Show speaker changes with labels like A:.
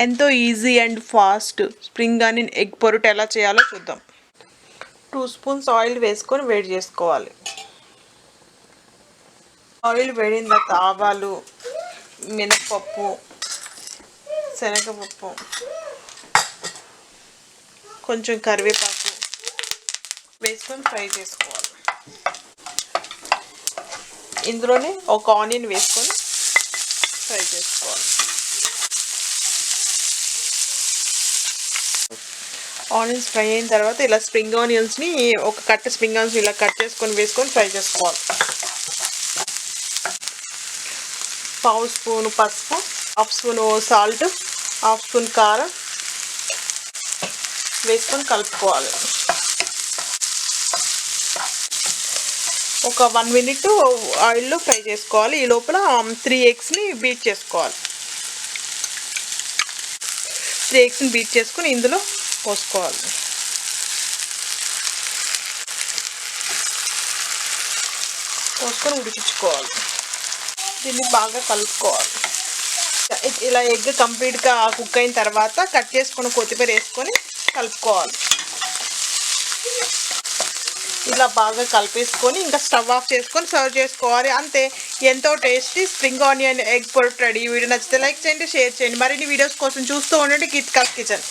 A: ఎంతో easy and fast spring onion egg పొరుటు ఎలా చేయాలో చూద్దాం. 2 స్పూన్స్ ఆయిల్ వేసుకొని వేడి చేసుకోవాలి. ఆయిల్ వేడిన తర్వాత ఆవాలు, మినపప్పు, శనగపప్పు, కొంచెం కరివేపాకు వేసుకొని ఫ్రై చేసుకోవాలి. ఇందులోనే ఒక ఆనియన్ వేసుకొని ఫ్రై చేసుకోవాలి. ఆనియన్స్ ఫ్రై అయిన తర్వాత ఇలా స్ప్రింగ్ ఆనియన్స్ని ఒక కట్ట స్ప్రింగ్ ఆనియన్స్ ఇలా కట్ చేసుకొని వేసుకొని ఫ్రై చేసుకోవాలి. 1/2 స్పూను పసుపు, 1/2 స్పూను సాల్ట్, 1/2 స్పూన్ కారం వేసుకొని కలుపుకోవాలి. ఒక 1 మినిట్ ఆయిల్లో ఫ్రై చేసుకోవాలి. ఈ లోపల 3 ఎగ్స్ని బీట్ చేసుకోవాలి. 3 ఎగ్స్ని బీట్ చేసుకొని ఇందులో పోసుకోవాలి. పోసుకొని ఉడికించుకోవాలి. దీన్ని బాగా కలుపుకోవాలి. ఇలా ఎగ్ కంప్లీట్గా కుక్ అయిన తర్వాత కట్ చేసుకొని కొత్తిమీర వేసుకొని కలుపుకోవాలి. ఇలా బాగా కలిపేసుకొని ఇంకా స్టవ్ ఆఫ్ చేసుకొని సర్వ్ చేసుకోవాలి. అంతే, ఎంతో tasty spring onion egg ready video. వీడియో నచ్చితే లైక్ చేయండి, షేర్ చేయండి. మరిన్ని వీడియోస్ కోసం చూస్తూ ఉండండి కిట్ కాస్ కిచెన్.